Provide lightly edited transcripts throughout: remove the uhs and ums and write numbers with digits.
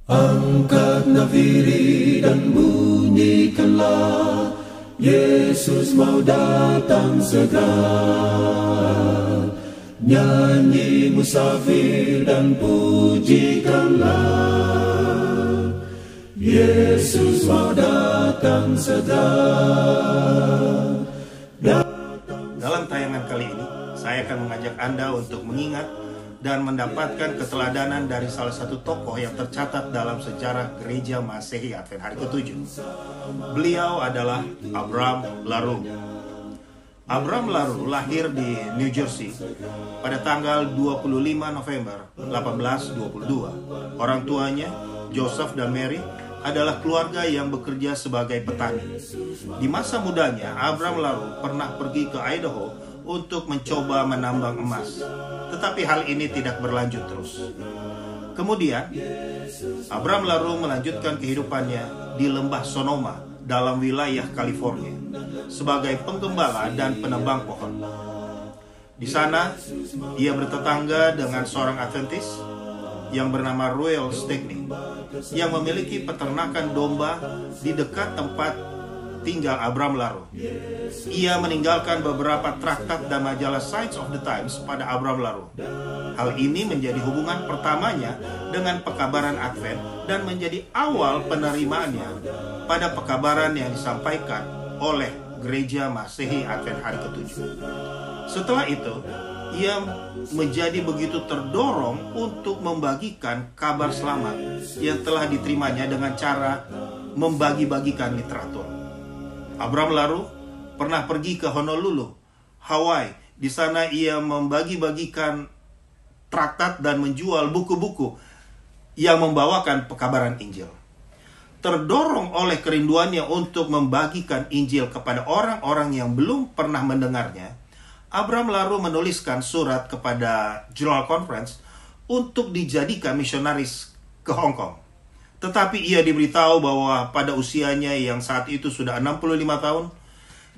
Angkat nafiri dan bunyikanlah, Yesus mau datang segera. Nyanyi musafir dan pujikanlah, Yesus mau datang segera. Dalam tayangan kali ini, saya akan mengajak Anda untuk mengingat dan mendapatkan keteladanan dari salah satu tokoh yang tercatat dalam sejarah gereja Masehi Advent hari ke-7. Beliau adalah Abraham LaRue. Abraham LaRue lahir di New Jersey pada tanggal 25 November 1822. Orang tuanya, Joseph dan Mary, adalah keluarga yang bekerja sebagai petani. Di masa mudanya, Abraham LaRue pernah pergi ke Idaho untuk mencoba menambang emas. Tetapi hal ini tidak berlanjut terus. Kemudian, Abraham LaRue melanjutkan kehidupannya di lembah Sonoma dalam wilayah California sebagai penggembala dan penebang pohon. Di sana, ia bertetangga dengan seorang Adventis yang bernama Royal Stickney yang memiliki peternakan domba di dekat tempat tinggal Abraham LaRue. Ia meninggalkan beberapa traktat dan majalah Signs of the Times pada Abraham LaRue. Hal ini menjadi hubungan pertamanya dengan pekabaran Advent dan menjadi awal penerimaannya pada pekabaran yang disampaikan oleh Gereja Masehi Advent hari ke-7. Setelah itu, ia menjadi begitu terdorong untuk membagikan kabar selamat yang telah diterimanya dengan cara membagi-bagikan literatur. Abraham LaRue pernah pergi ke Honolulu, Hawaii. Di sana ia membagi-bagikan traktat dan menjual buku-buku yang membawakan pekabaran Injil. Terdorong oleh kerinduannya untuk membagikan Injil kepada orang-orang yang belum pernah mendengarnya, Abraham LaRue menuliskan surat kepada General Conference untuk dijadikan misionaris ke Hong Kong. Tetapi ia diberitahu bahwa pada usianya yang saat itu sudah 65 tahun,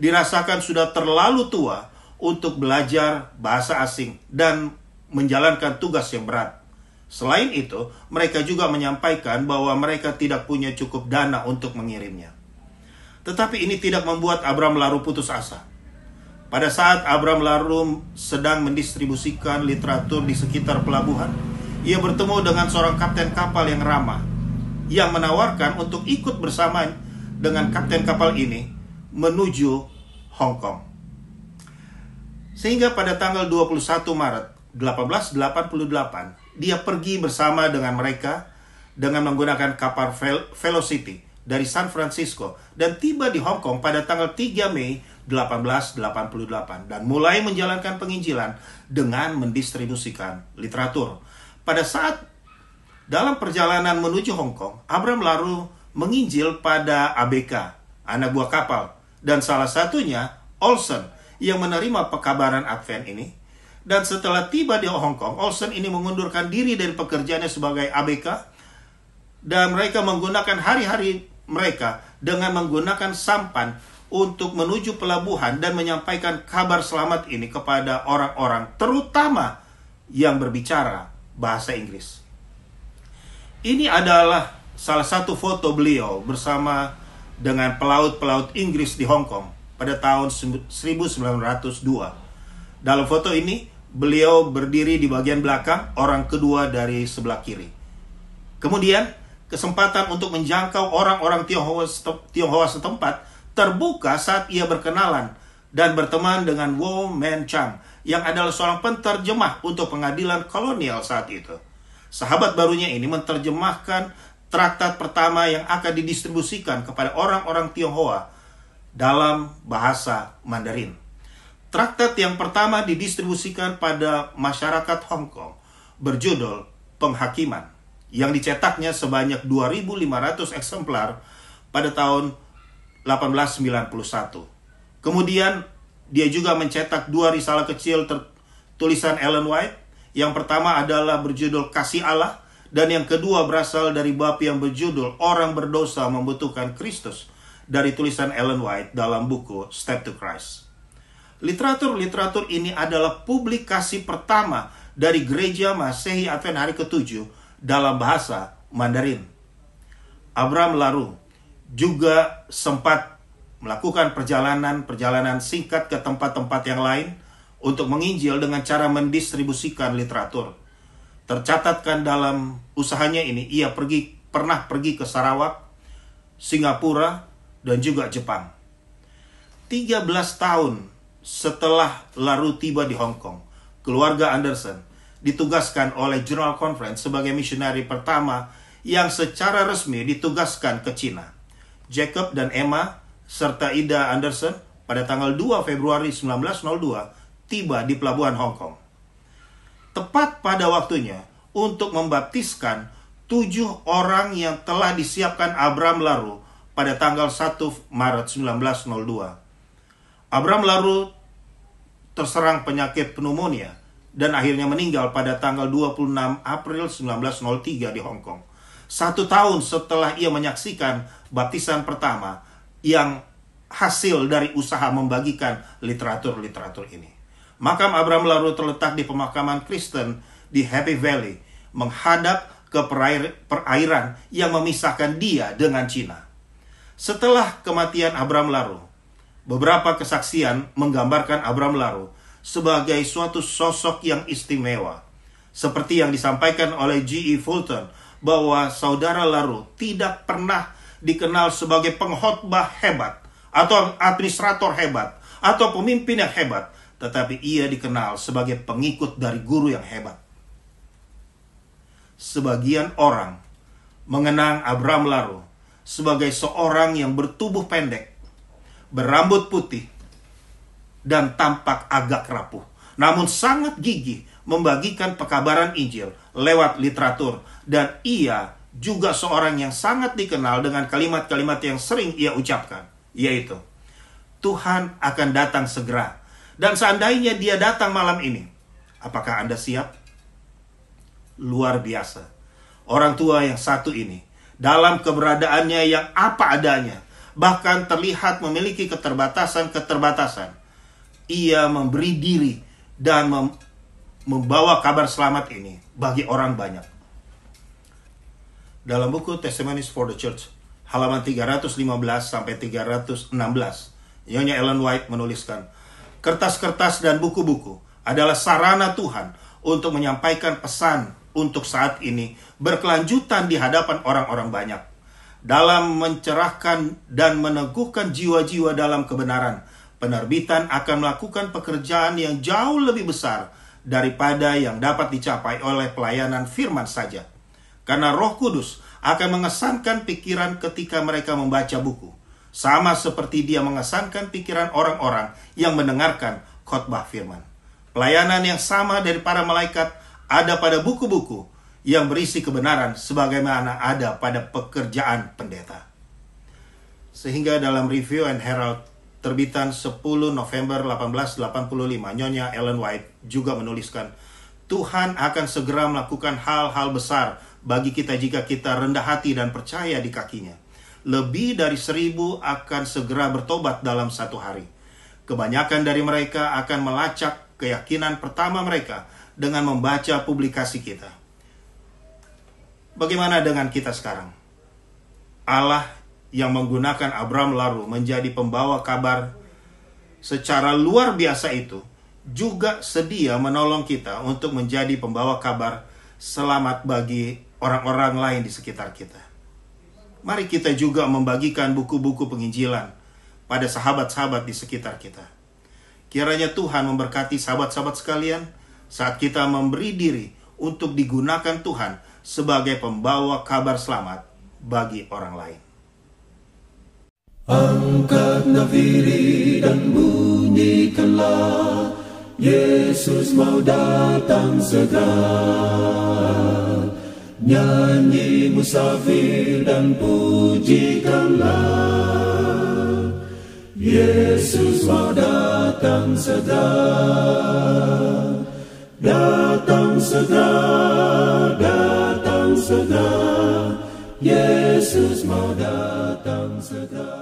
dirasakan sudah terlalu tua untuk belajar bahasa asing dan menjalankan tugas yang berat. Selain itu, mereka juga menyampaikan bahwa mereka tidak punya cukup dana untuk mengirimnya. Tetapi ini tidak membuat Abraham LaRue putus asa. Pada saat Abraham LaRue sedang mendistribusikan literatur di sekitar pelabuhan, ia bertemu dengan seorang kapten kapal yang ramah, yang menawarkan untuk ikut bersama dengan kapten kapal ini menuju Hong Kong. Sehingga pada tanggal 21 Maret 1888, dia pergi bersama dengan mereka dengan menggunakan kapal Velocity dari San Francisco dan tiba di Hong Kong pada tanggal 3 Mei 1888 dan mulai menjalankan penginjilan dengan mendistribusikan literatur. Pada saat dalam perjalanan menuju Hong Kong, Abraham LaRue menginjil pada ABK, anak buah kapal, dan salah satunya Olsen yang menerima pekabaran Advent ini. Dan setelah tiba di Hong Kong, Olsen ini mengundurkan diri dari pekerjaannya sebagai ABK dan mereka menggunakan hari-hari mereka dengan menggunakan sampan untuk menuju pelabuhan dan menyampaikan kabar selamat ini kepada orang-orang, terutama yang berbicara bahasa Inggris. Ini adalah salah satu foto beliau bersama dengan pelaut-pelaut Inggris di Hong Kong pada tahun 1902. Dalam foto ini, beliau berdiri di bagian belakang, orang kedua dari sebelah kiri. Kemudian, kesempatan untuk menjangkau orang-orang Tionghoa setempat terbuka saat ia berkenalan dan berteman dengan Wo Men Chang, yang adalah seorang penterjemah untuk pengadilan kolonial saat itu. Sahabat barunya ini menerjemahkan traktat pertama yang akan didistribusikan kepada orang-orang Tionghoa dalam bahasa Mandarin. Traktat yang pertama didistribusikan pada masyarakat Hong Kong berjudul Penghakiman, yang dicetaknya sebanyak 2.500 eksemplar pada tahun 1891. Kemudian dia juga mencetak 2 risalah kecil tulisan Ellen White. Yang pertama adalah berjudul Kasih Allah, dan yang kedua berasal dari bab yang berjudul Orang Berdosa Membutuhkan Kristus dari tulisan Ellen White dalam buku Step to Christ. Literatur-literatur ini adalah publikasi pertama dari Gereja Masehi Advent hari ke-7 dalam bahasa Mandarin. Abraham Laru juga sempat melakukan perjalanan singkat ke tempat-tempat yang lain untuk menginjil dengan cara mendistribusikan literatur. Tercatatkan dalam usahanya ini, ia pernah pergi ke Sarawak, Singapura, dan juga Jepang. 13 tahun setelah Laru tiba di Hong Kong, keluarga Anderson ditugaskan oleh General Conference sebagai misionari pertama yang secara resmi ditugaskan ke Cina. Jacob dan Emma serta Ida Anderson pada tanggal 2 Februari 1902 tiba di pelabuhan Hong Kong. Tepat pada waktunya untuk membaptiskan 7 orang yang telah disiapkan Abraham Laru pada tanggal 1 Maret 1902. Abraham Laru terserang penyakit pneumonia dan akhirnya meninggal pada tanggal 26 April 1903 di Hong Kong. 1 tahun setelah ia menyaksikan baptisan pertama yang hasil dari usaha membagikan literatur-literatur ini. Makam Abraham Laru terletak di pemakaman Kristen di Happy Valley, menghadap ke perairan yang memisahkan dia dengan Cina. Setelah kematian Abraham Laru, beberapa kesaksian menggambarkan Abraham Laru sebagai suatu sosok yang istimewa. Seperti yang disampaikan oleh G.E. Fulton, bahwa saudara Laru tidak pernah dikenal sebagai pengkhotbah hebat, atau administrator hebat, atau pemimpin yang hebat, tetapi ia dikenal sebagai pengikut dari guru yang hebat. Sebagian orang mengenang Abraham Laru sebagai seorang yang bertubuh pendek, berambut putih, dan tampak agak rapuh, namun sangat gigih membagikan pekabaran Injil lewat literatur. Dan ia juga seorang yang sangat dikenal dengan kalimat-kalimat yang sering ia ucapkan, yaitu, Tuhan akan datang segera. Dan seandainya dia datang malam ini, apakah Anda siap? Luar biasa. Orang tua yang satu ini, dalam keberadaannya yang apa adanya, bahkan terlihat memiliki keterbatasan, ia memberi diri dan membawa kabar selamat ini bagi orang banyak. Dalam buku Testimonies for the Church, halaman 315 sampai 316, Nyonya Ellen White menuliskan, kertas-kertas dan buku-buku adalah sarana Tuhan untuk menyampaikan pesan untuk saat ini berkelanjutan di hadapan orang-orang banyak. Dalam mencerahkan dan meneguhkan jiwa-jiwa dalam kebenaran, penerbitan akan melakukan pekerjaan yang jauh lebih besar daripada yang dapat dicapai oleh pelayanan firman saja. Karena Roh Kudus akan mengesankan pikiran ketika mereka membaca buku, sama seperti dia mengesankan pikiran orang-orang yang mendengarkan khotbah firman. Pelayanan yang sama dari para malaikat ada pada buku-buku yang berisi kebenaran sebagaimana ada pada pekerjaan pendeta. Sehingga dalam Review and Herald terbitan 10 November 1885, Nyonya Ellen White juga menuliskan, Tuhan akan segera melakukan hal-hal besar bagi kita jika kita rendah hati dan percaya di kakinya. Lebih dari 1000 akan segera bertobat dalam 1 hari. Kebanyakan dari mereka akan melacak keyakinan pertama mereka dengan membaca publikasi kita. Bagaimana dengan kita sekarang? Allah yang menggunakan Abraham Laru menjadi pembawa kabar secara luar biasa itu juga sedia menolong kita untuk menjadi pembawa kabar selamat bagi orang-orang lain di sekitar kita. Mari kita juga membagikan buku-buku penginjilan pada sahabat-sahabat di sekitar kita. Kiranya Tuhan memberkati sahabat-sahabat sekalian saat kita memberi diri untuk digunakan Tuhan sebagai pembawa kabar selamat bagi orang lain. Angkat nafiri dan bunyikanlah, Yesus mau datang segera. Nyanyi musafir dan pujikanlah, Yesus mau datang segera. Datang segera, datang segera, Yesus mau datang segera.